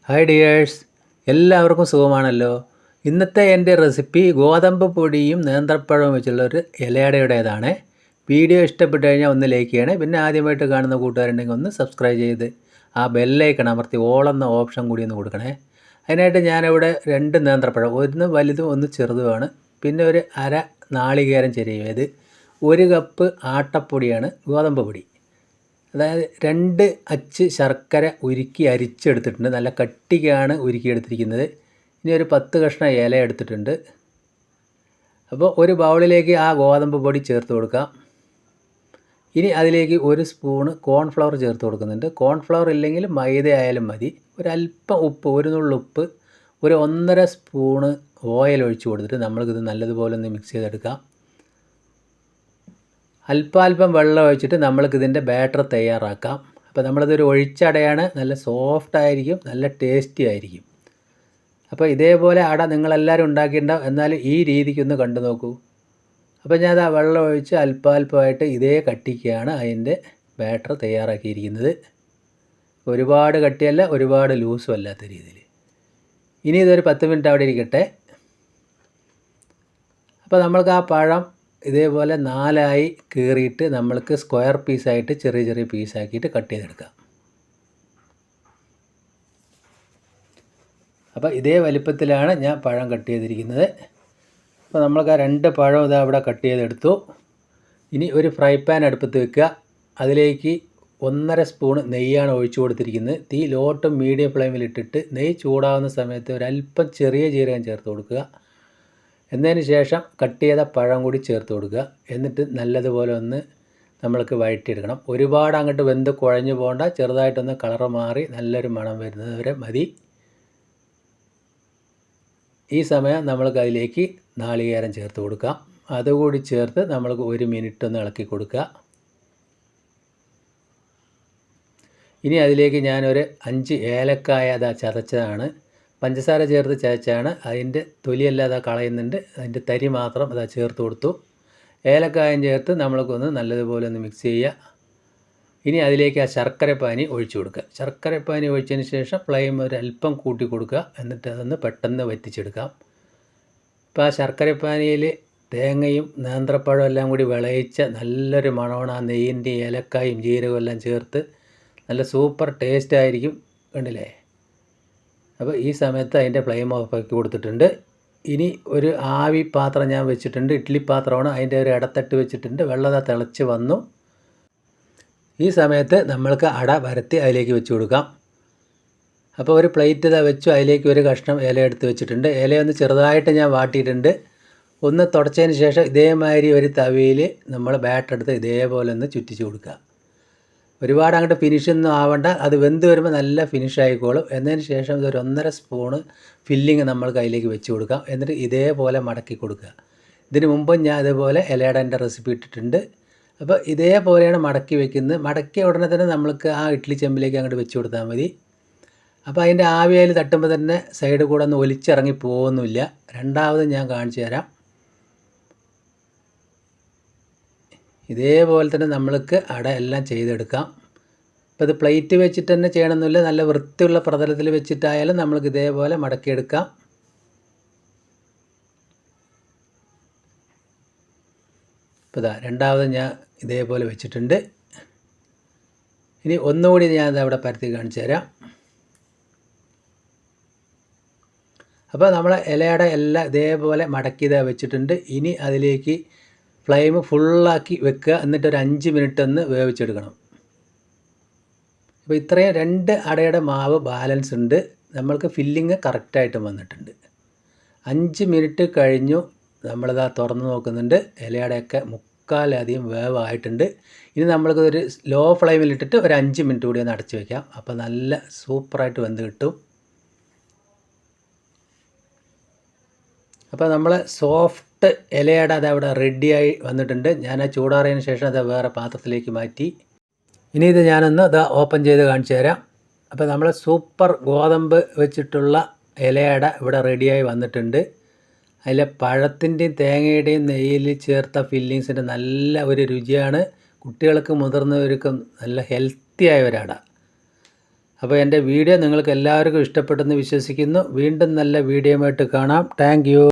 Hi dears, എല്ലാവർക്കും സുഖമാണല്ലോ. ഇന്നത്തെ എൻ്റെ റെസിപ്പി ഗോതമ്പ് പൊടിയും നേന്ത്രപ്പഴവും വെച്ചുള്ളൊരു ഇലയടയുടേതാണ്. വീഡിയോ ഇഷ്ടപ്പെട്ടു കഴിഞ്ഞാൽ ഒന്ന് ലൈക്ക് ചെയ്യണേ. പിന്നെ ആദ്യമായിട്ട് കാണുന്ന കൂട്ടുകാരുണ്ടെങ്കിൽ ഒന്ന് സബ്സ്ക്രൈബ് ചെയ്ത് ആ ബെല്ലൈക്കൺ അമർത്തി ഓളെന്ന ഓപ്ഷൻ കൂടി ഒന്ന് കൊടുക്കണേ. അതിനായിട്ട് ഞാനിവിടെ 2 നേന്ത്രപ്പഴം, ഒന്ന് വലുതും ഒന്ന് ചെറുതുമാണ്, പിന്നെ ഒരു അര നാളികേരം ചെറിയത്, 1 കപ്പ് ആട്ടപ്പൊടിയാണ്, ഗോതമ്പ് പൊടി. അതായത് 2 അച്ച് ശർക്കര ഉരുക്കി അരിച്ചെടുത്തിട്ടുണ്ട്. നല്ല കട്ടിക്കാണ് ഉരുക്കിയെടുത്തിരിക്കുന്നത്. ഇനി ഒരു 10 കഷ്ണം ഇല എടുത്തിട്ടുണ്ട്. അപ്പോൾ ഒരു ബൗളിലേക്ക് ആ ഗോതമ്പ് പൊടി ചേർത്ത് കൊടുക്കാം. ഇനി അതിലേക്ക് 1 സ്പൂണ് കോൺഫ്ലവർ ചേർത്ത് കൊടുക്കുന്നുണ്ട്. കോൺഫ്ലവർ ഇല്ലെങ്കിൽ മൈദ ആയാലും മതി. ഒരല്പം ഉപ്പ്, 1 നുള്ളു ഉപ്പ്, ഒരു 1.5 സ്പൂണ് ഓയിൽ ഒഴിച്ച് കൊടുത്തിട്ട് നമ്മൾക്കിത് നല്ലതുപോലെ ഒന്ന് മിക്സ് ചെയ്തെടുക്കാം. അല്പാൽപ്പം വെള്ളം ഒഴിച്ചിട്ട് നമ്മൾക്കിതിൻ്റെ ബാറ്റർ തയ്യാറാക്കാം. അപ്പോൾ നമ്മളിതൊരു ഒഴിച്ചടയാണ്. നല്ല സോഫ്റ്റ് ആയിരിക്കും, നല്ല ടേസ്റ്റി ആയിരിക്കും. അപ്പോൾ ഇതേപോലെ അട നിങ്ങളെല്ലാവരും ഉണ്ടാക്കിയിട്ടുണ്ടാവും. എന്നാൽ ഈ രീതിക്കൊന്ന് കണ്ടു നോക്കൂ. അപ്പോൾ ഞാൻ ആ വെള്ളം ഒഴിച്ച് അല്പാൽപ്പമായിട്ട് ഇതേ കട്ടിക്കാണ് അതിൻ്റെ ബാറ്റർ തയ്യാറാക്കിയിരിക്കുന്നത്. ഒരുപാട് കട്ടിയല്ല, ഒരുപാട് ലൂസും അല്ലാത്ത രീതിയിൽ. ഇനി ഇതൊരു 10 മിനിറ്റ് അവിടെ ഇരിക്കട്ടെ. അപ്പോൾ നമ്മൾക്ക് ആ പഴം ഇതേപോലെ 4ആയി കീറിയിട്ട് നമ്മൾക്ക് സ്ക്വയർ പീസായിട്ട് ചെറിയ ചെറിയ പീസാക്കിയിട്ട് കട്ട് ചെയ്തെടുക്കാം. അപ്പോൾ ഇതേ വലിപ്പത്തിലാണ് ഞാൻ പഴം കട്ട് ചെയ്തിരിക്കുന്നത്. അപ്പോൾ നമ്മൾക്ക് ആ 2 പഴം ഇതാ ഇവിടെ കട്ട് ചെയ്തെടുത്തു. ഇനി ഒരു ഫ്രൈ പാൻ അടുപ്പത്ത് വെക്കുക. അതിലേക്ക് 1.5 സ്പൂൺ നെയ്യാണ് ഒഴിച്ചു കൊടുത്തിരിക്കുന്നത്. തീ ലോ ടു മീഡിയം ഫ്ലെയിമിലിട്ടിട്ട് നെയ്യ് ചൂടാവുന്ന സമയത്ത് ഒരല്പം ചെറിയ ജീരകം ചേർത്ത് കൊടുക്കുക. എന്നതിന് ശേഷം കട്ട് ചെയ്ത പഴം കൂടി ചേർത്ത് കൊടുക്കുക. എന്നിട്ട് നല്ലതുപോലെ ഒന്ന് നമ്മൾക്ക് വഴറ്റിയെടുക്കണം. ഒരുപാട് അങ്ങോട്ട് വെന്ത് കുഴഞ്ഞു പോകണ്ട, ചെറുതായിട്ടൊന്ന് കളറ് മാറി നല്ലൊരു മണം വരുന്നത് വരെ മതി. ഈ സമയം നമ്മൾക്ക് അതിലേക്ക് നാളികേരം ചേർത്ത് കൊടുക്കാം. അതുകൂടി ചേർത്ത് നമ്മൾക്ക് 1 മിനിറ്റ് ഒന്ന് ഇളക്കി കൊടുക്കുക. ഇനി അതിലേക്ക് ഞാനൊരു 5 ഏലക്കായ അതാ ചതച്ചതാണ്, പഞ്ചസാര ചേർത്ത് ചതച്ചാണ്. അതിൻ്റെ തൊലിയല്ലാതെ കളയുന്നുണ്ട്, അതിൻ്റെ തരി മാത്രം അതാ ചേർത്ത് കൊടുത്തു. ഏലക്കായം ചേർത്ത് നമ്മൾക്കൊന്ന് നല്ലതുപോലെ ഒന്ന് മിക്സ് ചെയ്യുക. ഇനി അതിലേക്ക് ആ ശർക്കരപ്പാനി ഒഴിച്ചു കൊടുക്കുക. ശർക്കരപ്പാനി ഒഴിച്ചതിന് ശേഷം ഫ്ലെയിം ഒരല്പം കൂട്ടി കൊടുക്കുക. എന്നിട്ട് അതൊന്ന് പെട്ടെന്ന് വറ്റിച്ചെടുക്കാം. ഇപ്പോൾ ആ ശർക്കരപ്പാനിയിൽ തേങ്ങയും നേന്ത്രപ്പഴവും എല്ലാം കൂടി വിളയിച്ച നല്ലൊരു മണമാണ്. ആ നെയ്യിൻ്റെ ഏലക്കായും ജീരകവും എല്ലാം ചേർത്ത് നല്ല സൂപ്പർ ടേസ്റ്റ് ആയിരിക്കും. കണ്ടില്ലേ? അപ്പോൾ ഈ സമയത്ത് അതിൻ്റെ ഫ്ലെയിം ഓഫാക്കി കൊടുത്തിട്ടുണ്ട്. ഇനി ഒരു ആവി പാത്രം ഞാൻ വെച്ചിട്ടുണ്ട്, ഇഡ്ഡലി പാത്രമാണ്. അതിൻ്റെ ഒരു ഇടത്തട്ട് വെച്ചിട്ടുണ്ട്. വെള്ളം തിളച്ച് വന്നു. ഈ സമയത്ത് നമ്മൾക്ക് അട പരത്തി അതിലേക്ക് വെച്ച് കൊടുക്കാം. അപ്പോൾ ഒരു പ്ലേറ്റ് ഇതാ വെച്ചു. അതിലേക്ക് ഒരു കഷ്ണം ഇല എടുത്ത് വെച്ചിട്ടുണ്ട്. ഇലയൊന്ന് ചെറുതായിട്ട് ഞാൻ വാട്ടിയിട്ടുണ്ട്. ഒന്ന് തുടച്ചതിന് ശേഷം ഇതേമാതിരി ഒരു തവിയിൽ നമ്മൾ ബാറ്റർ എടുത്ത് ഇതേപോലെ ഒന്ന് ചുറ്റിച്ച് കൊടുക്കുക. ഒരുപാട് അങ്ങോട്ട് ഫിനിഷൊന്നും ആവണ്ട, അത് വെന്ത് വരുമ്പോൾ നല്ല ഫിനിഷ് ആയിക്കോളും. എന്നതിന് ശേഷം ഇതൊരു 1.5 സ്പൂണ് ഫില്ലിങ് നമ്മൾക്ക് അതിലേക്ക് വെച്ച് കൊടുക്കാം. എന്നിട്ട് ഇതേപോലെ മടക്കി കൊടുക്കുക. ഇതിന് മുമ്പ് ഞാൻ ഇതേപോലെ ഇലയടൻ്റെ റെസിപ്പി ഇട്ടിട്ടുണ്ട്. അപ്പോൾ ഇതേപോലെയാണ് മടക്കി വെക്കുന്നത്. മടക്കിയ ഉടനെ തന്നെ നമ്മൾക്ക് ആ ഇഡ്ഡലി ചെമ്പിലേക്ക് അങ്ങോട്ട് വെച്ച് കൊടുത്താൽ മതി. അപ്പോൾ അതിൻ്റെ ആവിയിൽ തട്ടുമ്പോൾ തന്നെ സൈഡ് കൂടെ ഒന്നും ഒലിച്ചിറങ്ങി പോകുന്നില്ല. രണ്ടാമത് ഞാൻ കാണിച്ചു തരാം. ഇതേപോലെ തന്നെ നമ്മൾക്ക് അട എല്ലാം ചെയ്തെടുക്കാം. അപ്പോൾ ഇത് പ്ലേറ്റ് വെച്ചിട്ട് തന്നെ ചെയ്യണമെന്നില്ല, നല്ല വൃത്തിയുള്ള പ്രതലത്തിൽ വെച്ചിട്ടായാലും നമ്മൾക്ക് ഇതേപോലെ മടക്കിയെടുക്കാം. ഇപ്പോൾ ഇതാ രണ്ടാമത് ഞാൻ ഇതേപോലെ വെച്ചിട്ടുണ്ട്. ഇനി ഒന്നുകൂടി ഞാൻ അവിടെ പരത്തി കാണിച്ചു തരാം. അപ്പോൾ നമ്മൾ ഇലയുടെ എല്ലാം ഇതേപോലെ മടക്കിയതാ വെച്ചിട്ടുണ്ട്. ഇനി അതിലേക്ക് ഫ്ലെയിം ഫുള്ളാക്കി വെക്കുക. എന്നിട്ടൊരു 5 മിനിറ്റ് ഒന്ന് വേവിച്ചെടുക്കണം. അപ്പോൾ ഇത്രയും 2 അടയുടെ മാവ് ബാലൻസ് ഉണ്ട്. നമ്മൾക്ക് ഫില്ലിങ് കറക്റ്റായിട്ടും വന്നിട്ടുണ്ട്. 5 മിനിറ്റ് കഴിഞ്ഞു. നമ്മളിതാ തുറന്ന് നോക്കുന്നുണ്ട്. ഇലയുടെയൊക്കെ മുക്കാലധികം വേവായിട്ടുണ്ട്. ഇനി നമ്മൾക്കൊരു ലോ ഫ്ലെയിമിലിട്ടിട്ട് ഒരു 5 മിനിറ്റ് കൂടി ഒന്ന് അടച്ച് വയ്ക്കാം. അപ്പോൾ നല്ല സൂപ്പറായിട്ട് വെന്ത് കിട്ടും. അപ്പോൾ നമ്മൾ സോഫ്റ്റ് ഇലയട അതവിടെ റെഡിയായി വന്നിട്ടുണ്ട്. ഞാൻ ആ ചൂടാറിയതിന് ശേഷം അത് വേറെ പാത്രത്തിലേക്ക് മാറ്റി. ഇനി ഇത് ഞാനൊന്ന് ഇത് ഓപ്പൺ ചെയ്ത് കാണിച്ചു തരാം. അപ്പോൾ നമ്മൾ സൂപ്പർ ഗോതമ്പ് വെച്ചിട്ടുള്ള ഇലയട ഇവിടെ റെഡിയായി വന്നിട്ടുണ്ട്. അതിൽ പഴത്തിൻ്റെയും തേങ്ങയുടെയും നെയ്യിൽ ചേർത്ത ഫില്ലിങ്സിൻ്റെ നല്ല ഒരു രുചിയാണ്. കുട്ടികൾക്ക് മുതിർന്നവർക്കും നല്ല ഹെൽത്തി ആയ ഒരട. അപ്പോൾ എൻ്റെ വീഡിയോ നിങ്ങൾക്ക് എല്ലാവർക്കും ഇഷ്ടപ്പെട്ടെന്ന് വിശ്വസിക്കുന്നു. വീണ്ടും നല്ല വീഡിയോയുമായിട്ട് കാണാം. Thank you.